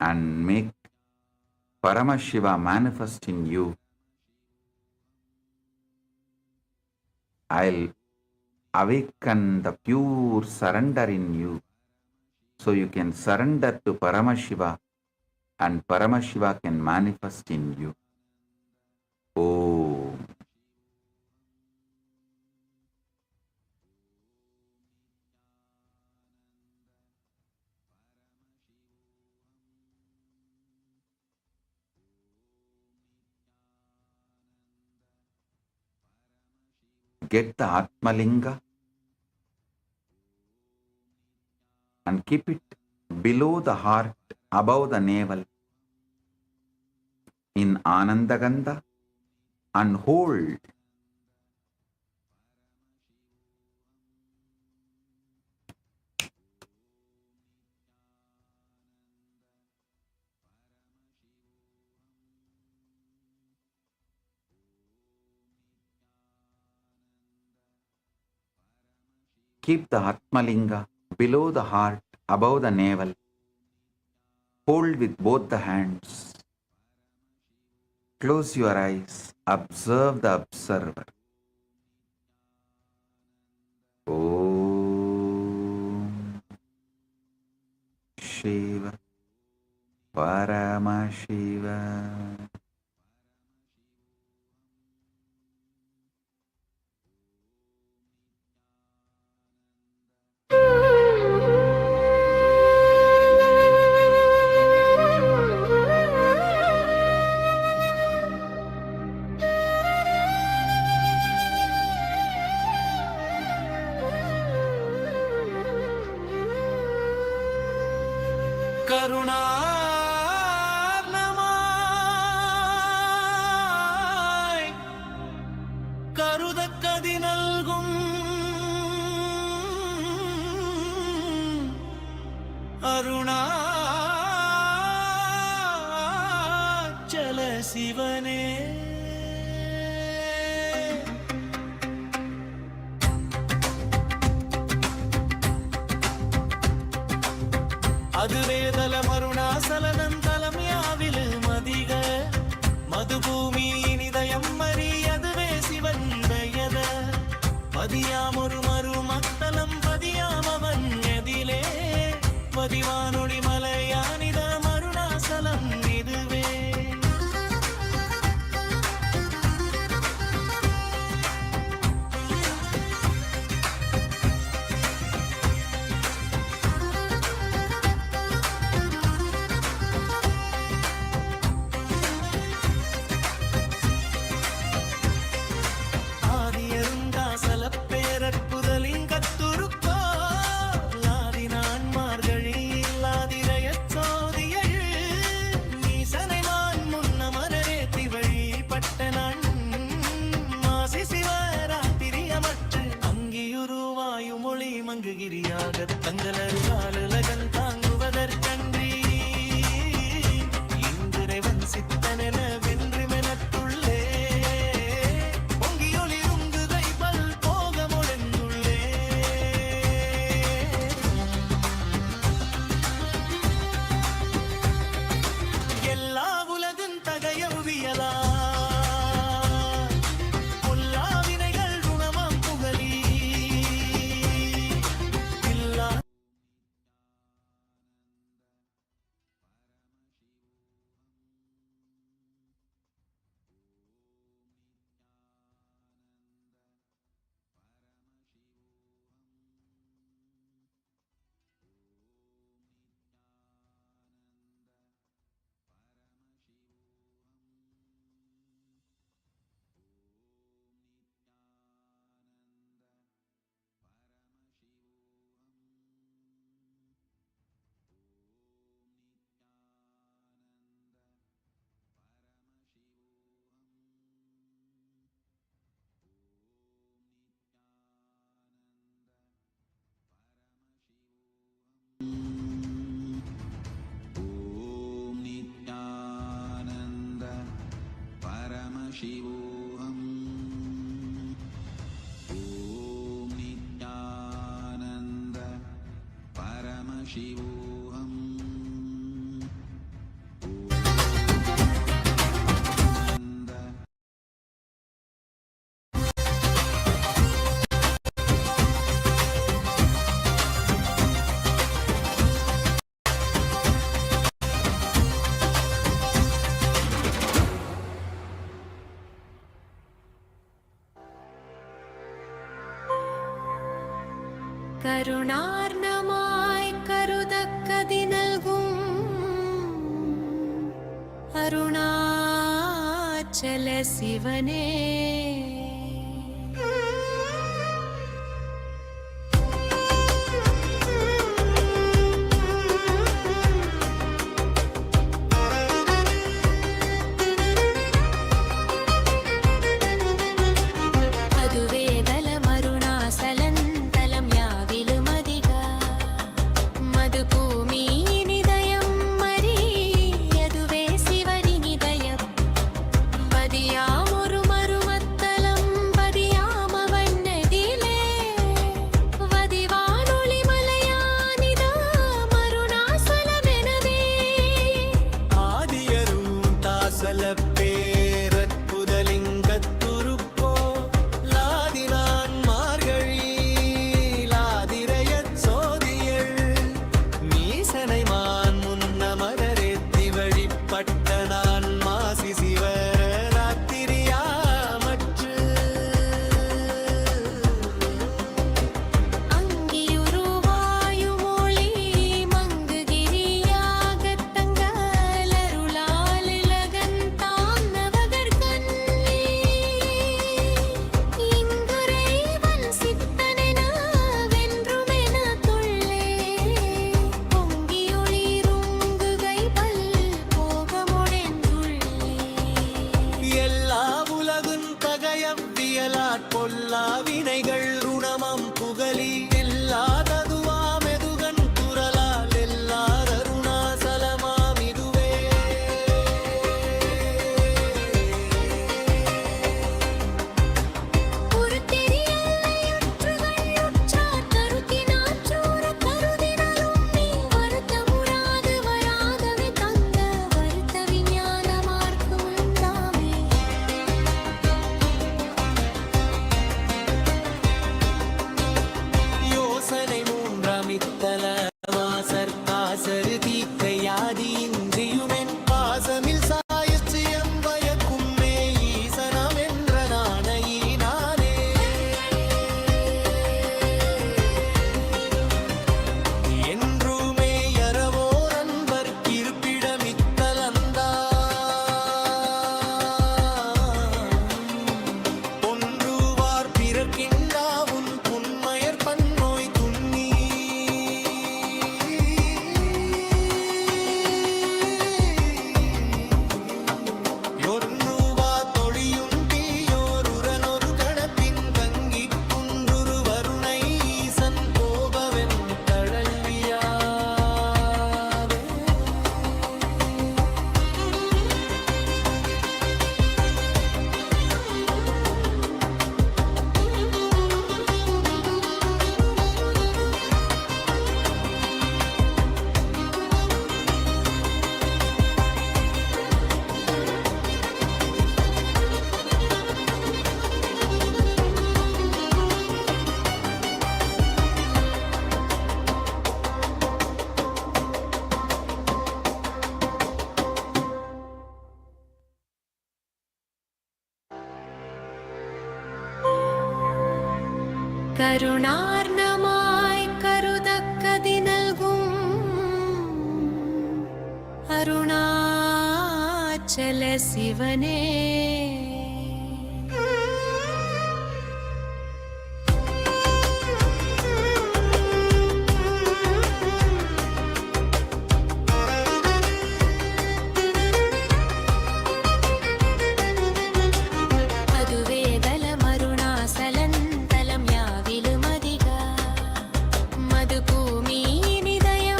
and make Paramashiva manifest in you. I'll awaken the pure surrender in you, so you can surrender to Paramashiva and Paramashiva can manifest in you. Om. Get the Atmalinga and keep it below the heart, above the navel, in Anandagandha, and hold. Keep the Atmalinga below the heart, above the navel. Hold with both the hands. Close your eyes. Observe the observer. Om Shiva Paramashiva. கருணார்ணமாய் கருதக்கதி நல்கும் அருணாச்சல சிவனே. அதுவேதல மருணாசலனம் தலம் யாவிலும் அதிக மதுபூமி நிதயம் மறி அதுவே சிவன் பெயர பதியாம் ஒரு மறு மத்தலம் பதியாம் அவன் எதிலே பதிவானொடி மலையானித மருணாசலம் இதுவே. மங்குகிரியாக தங்களரு காலுலகன் தாங்குவதற்கன்றி இந்திரைவன் சித்தனென வென்று மெனத்துள்ளே பொங்கியொளி உங்குகை பல் போக முழந்துள்ளே. எல்லா உலகும் தகையவியலா ஓம் நித்யானந்த பரமசிவோகம். ஓம் நித்யானந்த பரமசிவோகம். கருணார்ணமாய் கருதக்கதி நல்கும் அருணாச்சல சிவனே. பொல்லா வினைகள் ருணமம் புகழி இல்லாததுவா மெதுகன் குரலால் எல்லார் அருணாசலமாம் இதுவே. ஒரு தெரியல்லையுற்றுகள் உற்றார் கருத்தினாற் சூர கருதினரும் நீ வருத்தமுறாது வராதவை தந்த வருத்த விஞ்ஞானமார்க்கு உண்டாமே. யோசனை மூன்றாம் இத்தல மாசர் காசரு தீக்கையாதி இன்றியுமென் பாசமில் சாயச்சியம் பயக்கும்மே ஈசனம் என்ற நாணையினானே. என்றுமே யரவோர் அன்பர் இருப்பிடமித்தலந்தா ஒன்றுவார் பிறர்க்கின்றாவும் புன்மயர் பன்னோய் துண்ணி ஒன்றுவா தொழியும் தீயோர் உரனொரு கணப்பின் தங்கிக் குன்றுரு வருணை ஈசன் கோபவென் தழல்வியாவே. கருணார்ணமாய் கருதக்கதி நல்கும் அருணாச்சல சிவனே. அதுவே தலமருணாசலந்தலம் யாவிலும் அதிக மது பூமி நிதயம்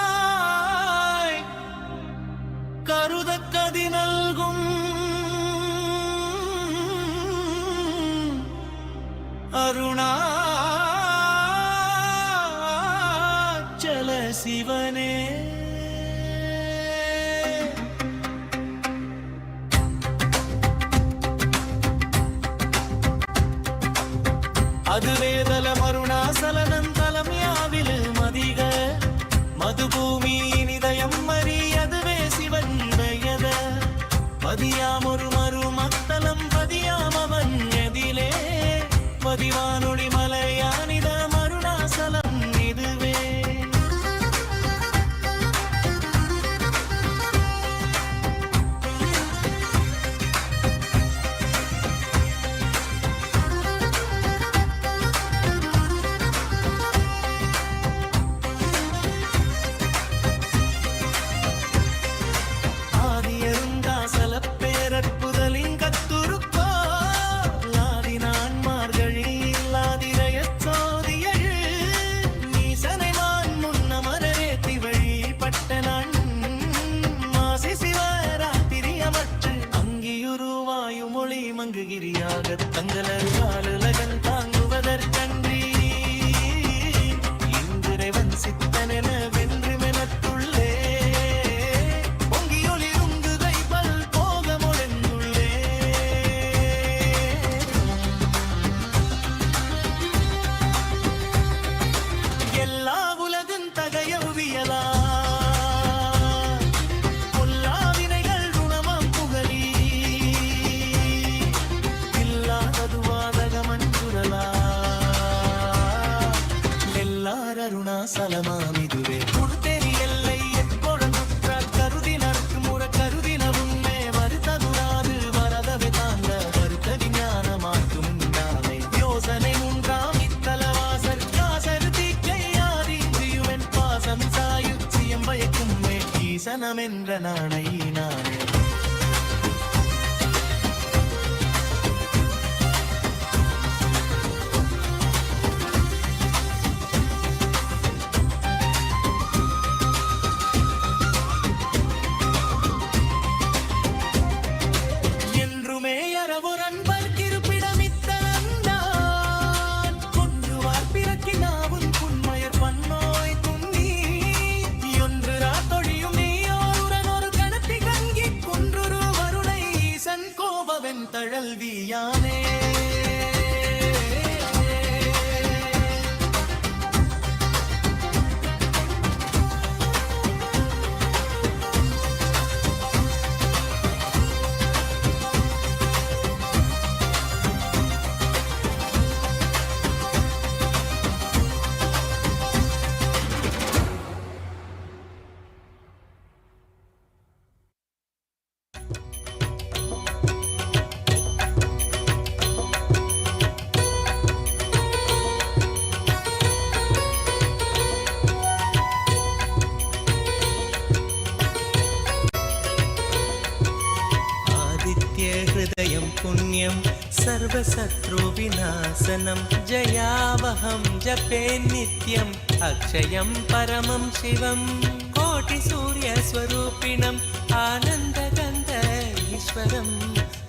கருணார்ணமாய் கருதக்கதி நல்கும் அருணாச்சல சிவனே அதுவேதல மருணாசலனந்தலம் யாவிலு மதிக மதுபூமி நிதயம் மறி அதுவே சிவன் பெயத பதியாமொரு மறு மத்தலம் பதியாமவன் எதிலே பதிவானொளி மலையானித மருணாசலம் இதுவே மங்குகிரியாக தங்களருகாலுலகன் தாங்குவதற்கன்றி இந்திரைவன் சித்தனென வென்று மெனத்துள்ளே பொங்கியொளிருங்குகை பல் போகமுடந்துள்ளே எல்லா உலகன் தகையவியலா அருணாசலமாமிதுவே கொடுத்தேரி எல்லை எப்பொழுதுற்ற கருதினருக்கு முற கருதின உண்மை வருத்ததுராது வரதவை தாங்க வருத்ததி ஞானமாக்கும் நாளை யோசனை உண்டாம் இத்தலவாசர் காசர் தீக்கையாதீந்தியுவன் பாசம் சாயுச்சியம் பயக்கும் மே ஈசனம் என்ற நாணை நானே தழல்வியானே हृदयं पुण्यं सर्वशत्रुविनाशनं जयावहं जपे नित्यम् अक्षयं परमं शिवं कोटिसूर्यस्वरूपिणम् आनन्दगन्ध ईश्वरं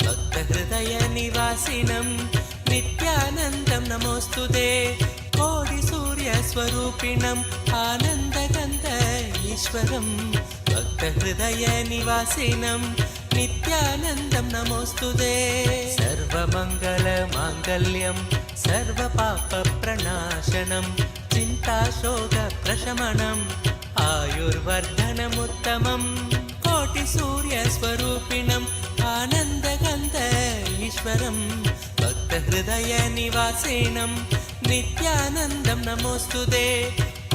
भक्तहृदयनिवासिनं नित्यानन्दं नमोऽस्तुते कोटिसूर्यस्वरूपिणम् आनन्दगन्ध ईश्वरं भक्तहृदयनिवासिनं नित्यानन्दं नमोऽस्तुते सर्वमङ्गलमाङ्गल्यं सर्वपापप्रणाशनं चिन्ताशोकप्रशमनम् आयुर्वर्धनमुत्तमं कोटिसूर्यस्वरूपिणम् आनन्दगन्ध ईश्वरं भक्तहृदयनिवासिनं नित्यानन्दं नमोऽस्तुते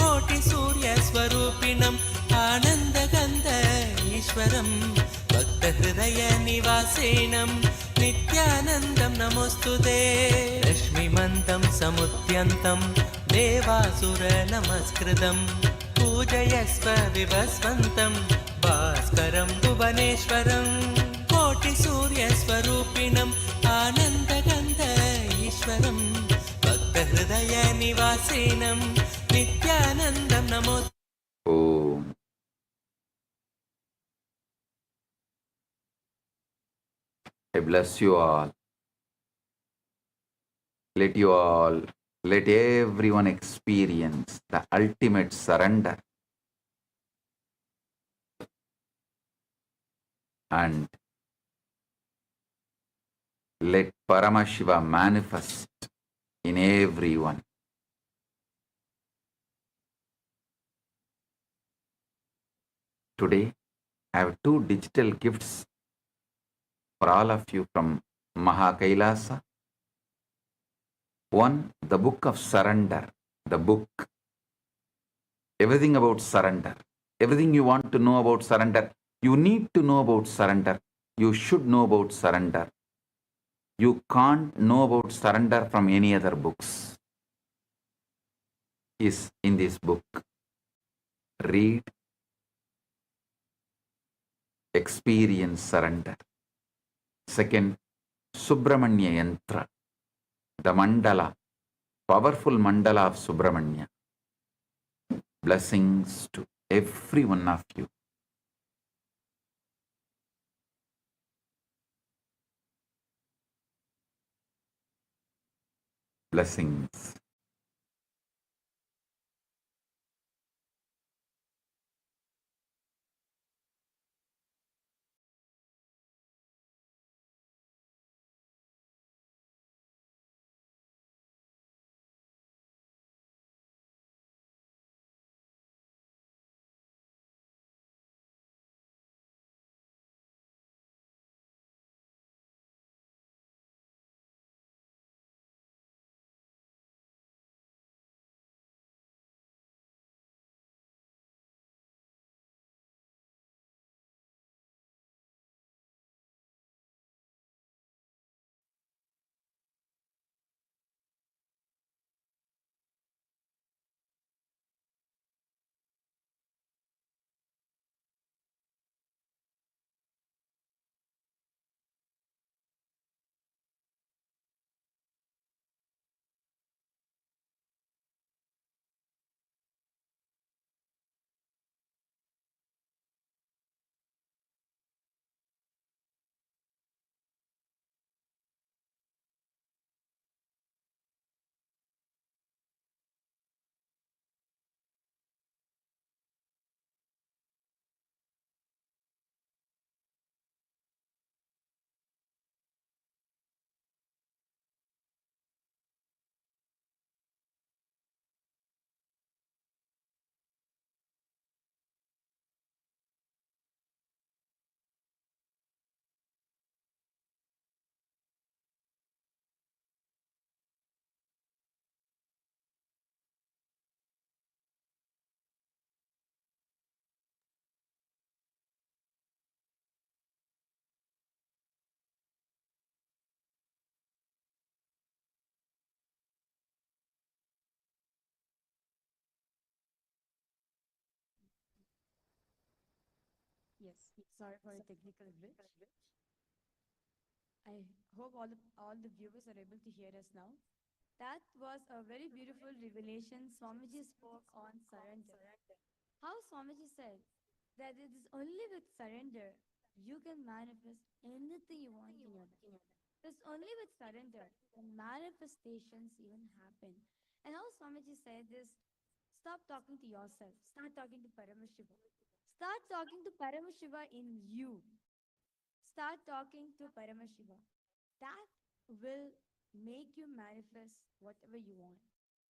कोटिसूर्यस्वरूपिणम् आनन्दगन्ध ईश्वरं भक्तहृदयनिवासिनं नित्यानन्दं नमोऽस्तुते रश्मिमन्तं समुद्यन्तं देवासुरनमस्कृतं पूजयस्व विवस्वन्तं भास्करं भुवनेश्वरं कोटिसूर्यस्वरूपिणम् आनन्दगन्ध ईश्वरं भक्तहृदयनिवासिनं हृदय निवासिनं नित्यानन्दं नमो Om. I bless you all. Let everyone experience the ultimate surrender and let Paramashiva manifest in everyone. Today, I have two digital gifts for all of you from Mahakailasa. One, the book of surrender, the book, everything about surrender, everything you want to know about surrender, you need to know about surrender, you should know about surrender. You can't know about surrender from any other books. Is in this book. Read, experience surrender. Second, Subramanya Yantra, the mandala, powerful mandala of Subramanya. Blessings to every one of you. Blessings. Yes, sorry for the technical glitch. I hope all the viewers are able to hear us now. That was a very beautiful revelation. Swamiji spoke on surrender. How Swamiji said that it is only with surrender you can manifest anything you want in your life. It's only with surrender the manifestations even happen. And how Swamiji said this, stop talking to yourself, start talking to Paramashiva. Start talking to Paramashiva in you. Start talking to Paramashiva. That will make you manifest whatever you want.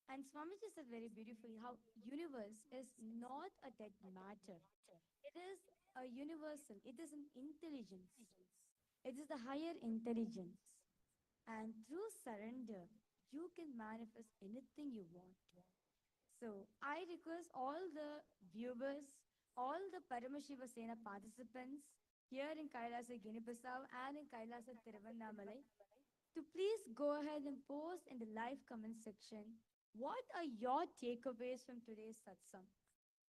And Swamiji said very beautifully how universe is not a dead matter. It is a universal. It is an intelligence. It is the higher intelligence. And through surrender, you can manifest anything you want. So I request all the viewers, all the Paramashiva Sena participants here in Kailasa Guinea-Bissau and in Kailasa Tiruvannamalai to please go ahead and post in the live comment section what are your takeaways from today's satsang.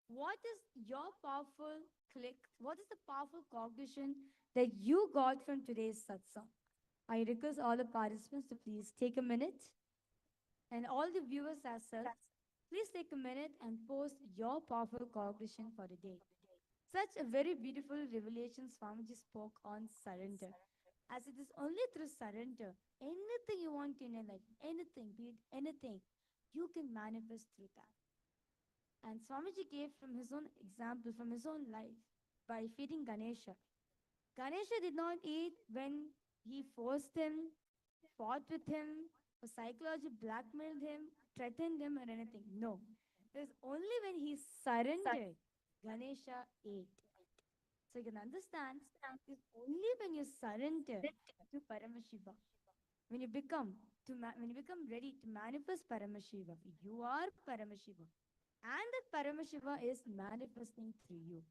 What is your powerful click? What is the powerful cognition that you got from today's satsang? I request all the participants to please take a minute And all the viewers as well, please take a minute and post your powerful cognition for the day. Such a very beautiful revelation Swamiji spoke on surrender. As it is only through surrender, anything you want in your life, anything, be it anything, you can manifest through that. And Swamiji gave from his own example, from his own life, by feeding Ganesha. Ganesha did not eat when he forced him, fought with him, or psychologically blackmailed him, threatened him, or anything. No. It was only when he surrendered, Ganesha ate. So you can understand, it's only when you surrender to Paramashiva, when you become ready to manifest Paramashiva, you are Paramashiva. And that Paramashiva is manifesting through you.